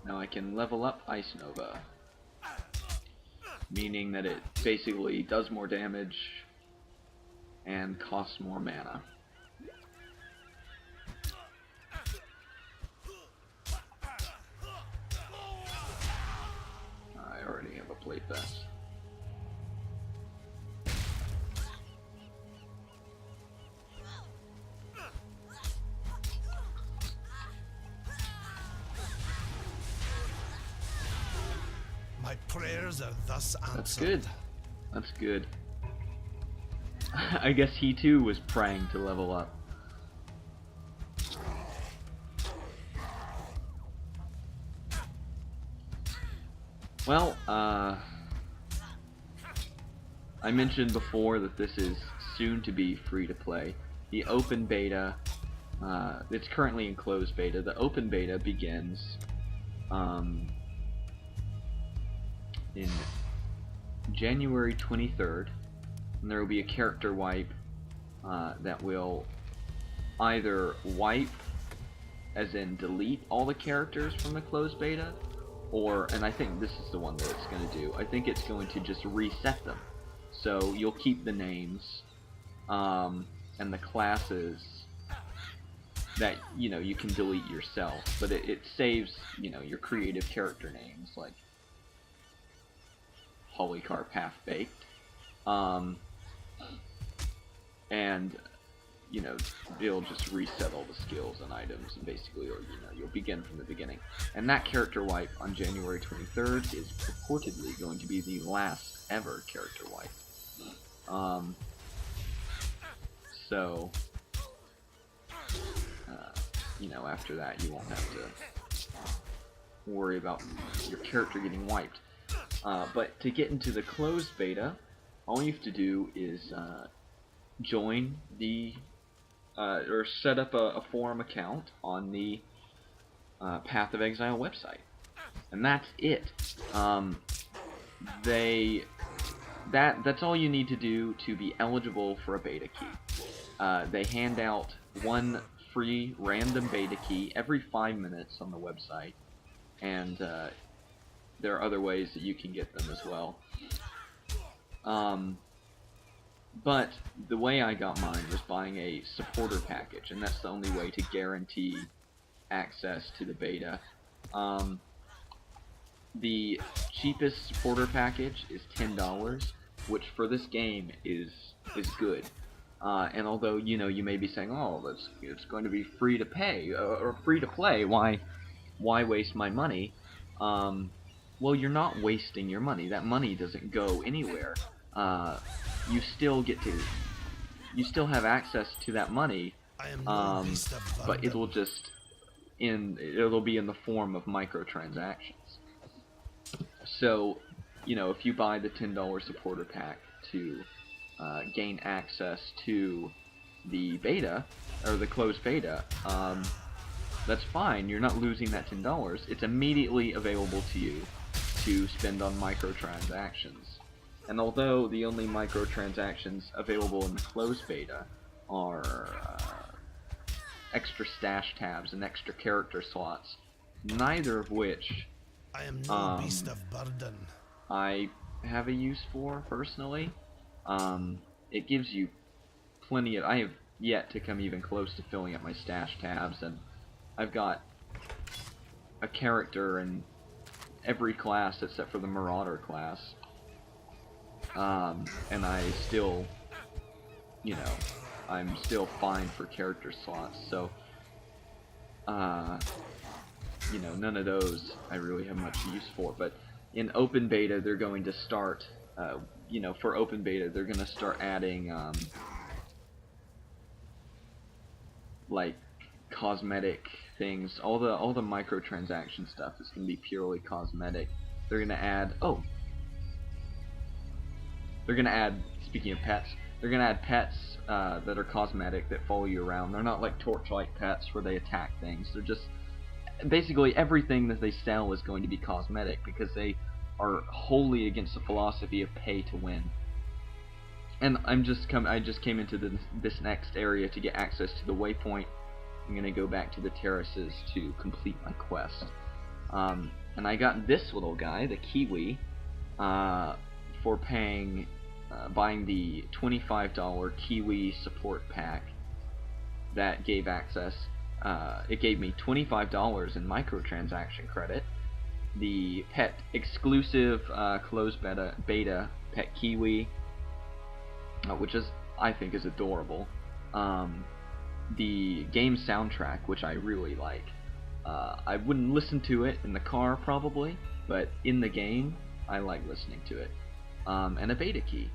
Now I can level up Ice Nova, meaning that it basically does more damage and costs more mana. I already have a plate vest. My prayers are thus answered. That's good. That's good. I guess he too was praying to level up. Well, I mentioned before that this is soon to be free to play. The open beta, it's currently in closed beta. The open beta begins in January 23rd, and there will be a character wipe that will either wipe, as in delete all the characters from the closed beta, or, and I think this is the one that it's going to do, I think it's going to just reset them. So you'll keep the names and the classes that, you know, you can delete yourself, but it saves, you know, your creative character names, like Polycarp Half-Baked, and, you know, it'll just reset all the skills and items, and basically, or, you know, you'll begin from the beginning. And that character wipe on January 23rd is purportedly going to be the last ever character wipe. So, you know, after that you won't have to worry about your character getting wiped. But to get into the closed beta, all you have to do is join the or set up a forum account on the Path of Exile website, and that's it. That's all you need to do to be eligible for a beta key. They hand out one free random beta key every 5 minutes on the website, and there are other ways that you can get them as well. But the way I got mine was buying a supporter package, and that's the only way to guarantee access to the beta. The cheapest supporter package is $10, which for this game is good. And although, you know, you may be saying, oh, it's going to be free to pay or free to play, why waste my money? Well, you're not wasting your money. That money doesn't go anywhere. You still have access to that money, but it'll be in the form of microtransactions. So, you know, if you buy the $10 supporter pack to gain access to the beta, or the closed beta, that's fine. You're not losing that $10. It's immediately available to you to spend on microtransactions. And although the only microtransactions available in the closed beta are extra stash tabs and extra character slots, neither of which I am no beast of burden. I have a use for, personally. It gives you plenty of... I have yet to come even close to filling up my stash tabs, and I've got a character in every class except for the Marauder class. And I still, you know, I'm still fine for character slots, so, you know, none of those I really have much use for. But in open beta, they're going to start, you know, for open beta, they're going to start adding, like, cosmetic things. All the microtransaction stuff is going to be purely cosmetic. They're going to add, speaking of pets, they're going to add pets that are cosmetic, that follow you around. They're not like Torchlight pets where they attack things. They're just, basically everything that they sell is going to be cosmetic, because they are wholly against the philosophy of pay to win. And I just came into this next area to get access to the waypoint. I'm going to go back to the terraces to complete my quest. And I got this little guy, the Kiwi, for buying the $25 Kiwi support pack that gave access. It gave me $25 in microtransaction credit, the pet exclusive closed beta pet Kiwi, which I think is adorable. The game soundtrack, which I really like. I wouldn't listen to it in the car probably, but in the game I like listening to it. And a beta key.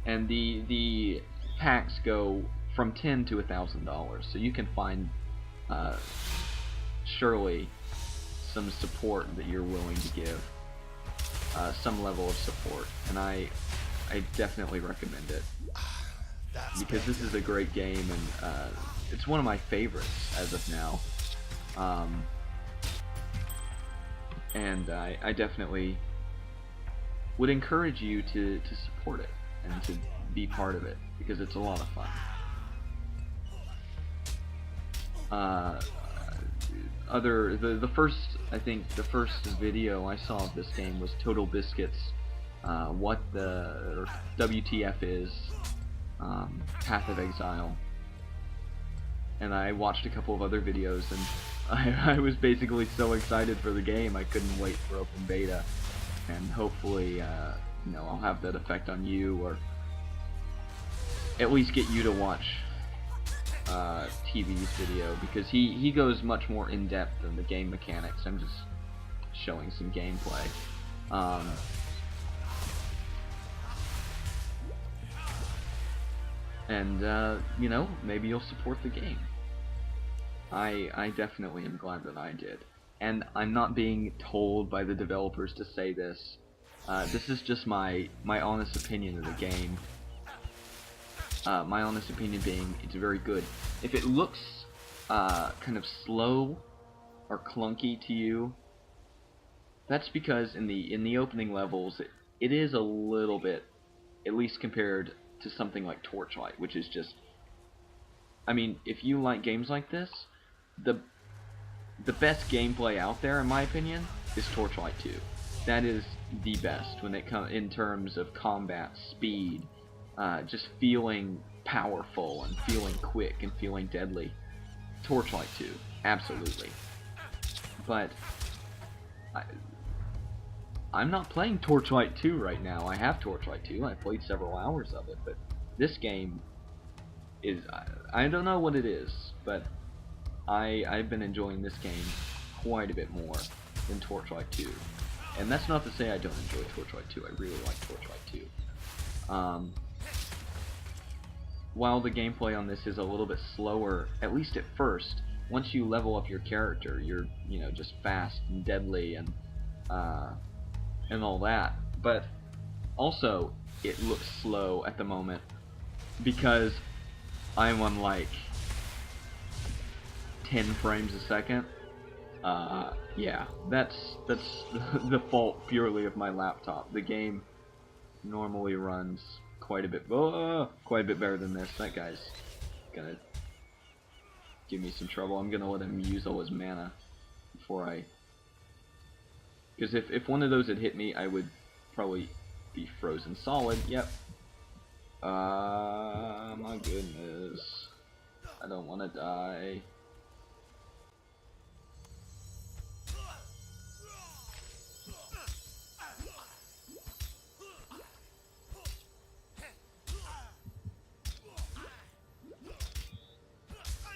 And the packs go from $10 to $1,000, so you can find surely some support that you're willing to give, some level of support, and I definitely recommend it, because this is a great game, and it's one of my favorites as of now, and I definitely would encourage you to support it and to be part of it, because it's a lot of fun. The first video I saw of this game was Total Biscuit's WTF is Path of Exile, and I watched a couple of other videos, and I was basically so excited for the game I couldn't wait for open beta, and hopefully I'll have that effect on you, or at least get you to watch TV's video, because he goes much more in depth than the game mechanics. I'm just showing some gameplay. Maybe you'll support the game. I definitely am glad that I did. And I'm not being told by the developers to say this. This is just my honest opinion of the game. My honest opinion being, it's very good. If it looks kind of slow or clunky to you, that's because in the opening levels it is a little bit, at least compared to something like Torchlight, which is just, I mean, if you like games like this, the best gameplay out there, in my opinion, is Torchlight 2. That is the best when it comes in terms of combat, speed, just feeling powerful and feeling quick and feeling deadly. Torchlight 2, absolutely. But I'm not playing Torchlight 2 right now. I have Torchlight 2. I played several hours of it, but this game is, I don't know what it is, but I've been enjoying this game quite a bit more than Torchlight 2. And that's not to say I don't enjoy Torchlight 2. I really like Torchlight 2. While the gameplay on this is a little bit slower, at least at first, once you level up your character, you're, just fast and deadly and all that. But also, it looks slow at the moment because I'm on like 10 frames a second. Yeah, that's the fault purely of my laptop. The game normally runs quite a bit better than this. That guy's gonna give me some trouble. I'm gonna let him use all his mana before because if one of those had hit me, I would probably be frozen solid. Yep. My goodness. I don't want to die.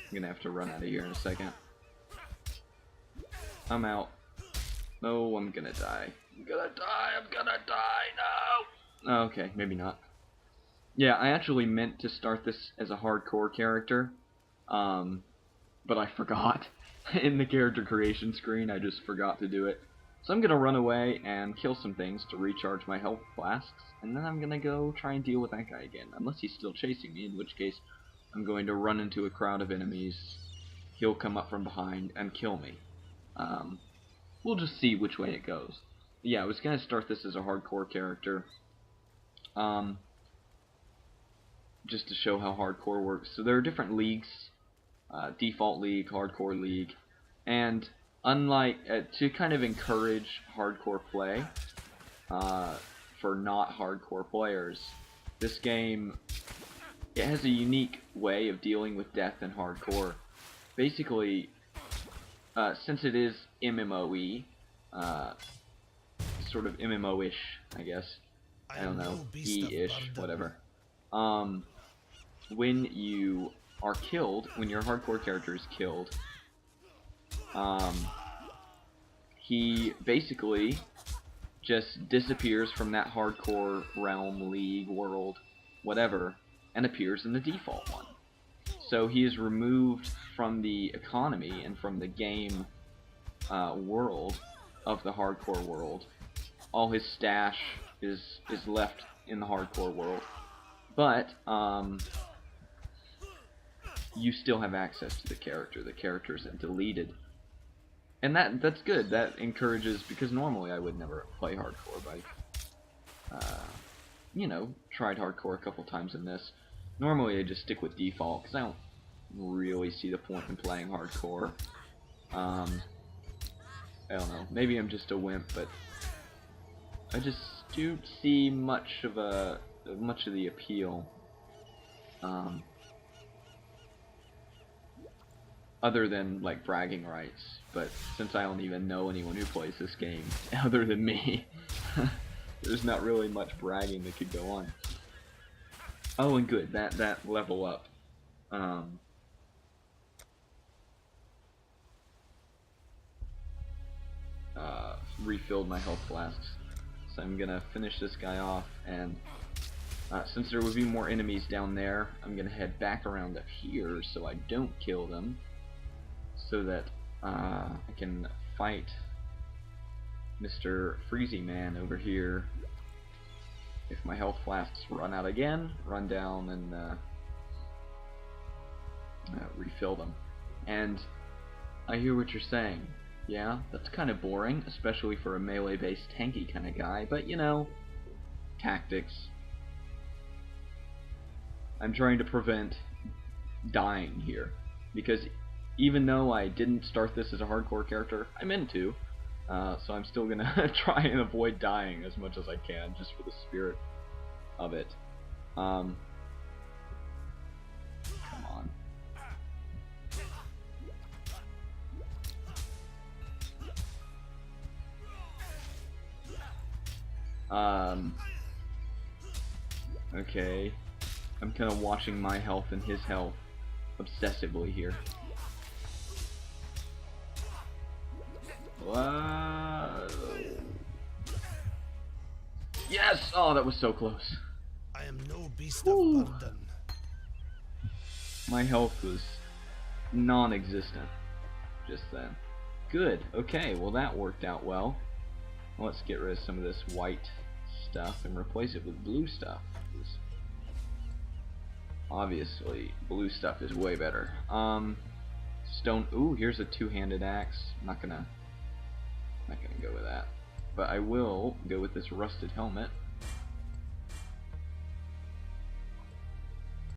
I'm gonna have to run out of here in a second. I'm out. No, I'm gonna die. I'm gonna die, no! Okay, maybe not. Yeah, I actually meant to start this as a hardcore character, but I forgot. In the character creation screen, I just forgot to do it. So I'm gonna run away and kill some things to recharge my health flasks, and then I'm gonna go try and deal with that guy again, unless he's still chasing me, in which case I'm going to run into a crowd of enemies, he'll come up from behind and kill me. We'll just see which way it goes. Yeah, I was going to start this as a hardcore character, just to show how hardcore works. So there are different leagues, default league, hardcore league, and unlike to kind of encourage hardcore play for not hardcore players, this game, it has a unique way of dealing with death in hardcore. Basically, since it is MMOE, sort of MMO-ish, I guess. I don't know, E-ish, whatever. When you are killed, when your hardcore character is killed, he basically just disappears from that hardcore realm, league, world, whatever, and appears in the default one. So he is removed from the economy and from the game world of the hardcore world. All his stash is left in the hardcore world, but you still have access to the character. The character isn't deleted, and that's good. That encourages, because normally I would never play hardcore, but you know, tried hardcore a couple times in this. Normally I just stick with default because I don't really see the point in playing hardcore. I don't know. Maybe I'm just a wimp, but I just don't see much of the appeal. Other than like bragging rights, but since I don't even know anyone who plays this game other than me, there's not really much bragging that could go on. Oh, and good, that level up. Refilled my health flasks, so I'm gonna finish this guy off, and since there would be more enemies down there, I'm gonna head back around up here so I don't kill them, so that I can fight Mr. Freezy Man over here. If my health flasks run out again, run down and refill them. And I hear what you're saying. Yeah, that's kind of boring, especially for a melee-based tanky kind of guy, but you know, tactics. I'm trying to prevent dying here, because even though I didn't start this as a hardcore character, I meant to, so I'm still gonna try and avoid dying as much as I can, just for the spirit of it. Come on. Okay. I'm kind of watching my health and his health obsessively here. Whoa. Yes! Oh, that was so close. I am no beast of burden. My health was non-existent just then. Good. Okay, well that worked out well. Let's get rid of some of this white stuff and replace it with blue stuff. Obviously, blue stuff is way better. Stone. Ooh, here's a two-handed axe. I'm not gonna go with that, but I will go with this rusted helmet.